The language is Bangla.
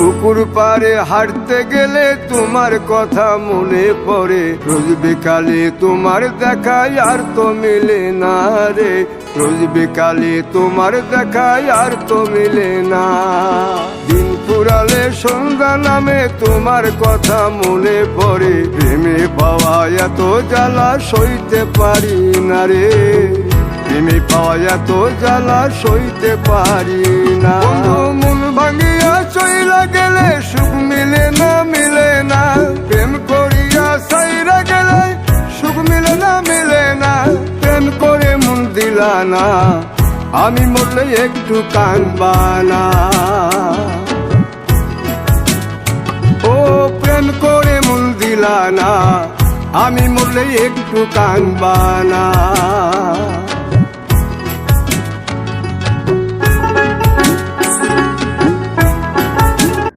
পুকুর পাড়ে হাঁটতে গেলে তোমার কথা মনে পড়ে, রোজ বিকালে তোমার দেখায় আর তো মিলে না রে, রোজ বিকালে তোমার দেখায় আর তো মিলে না। দিন ফুরালে সন্ধ্যা নামে তোমার কথা মনে পড়ে, প্রেমে পাওয়া এত জ্বালা সইতে পারি না রে, প্রেমে পাওয়া এত জ্বালা সইতে পারি না। মন ভাঙিয়া চইলা গেলে সুখ মিলে না, মিলে না, প্রেম করিয়া সাইরা গেলে সুখ মিলে না, মিলে না, প্রেম করে মন দিলা না, আমি মরলে একটু কাঁদবা না। ও প্রেম করে মন দিলা না, আমি মরলে একটু কাঁদবা না।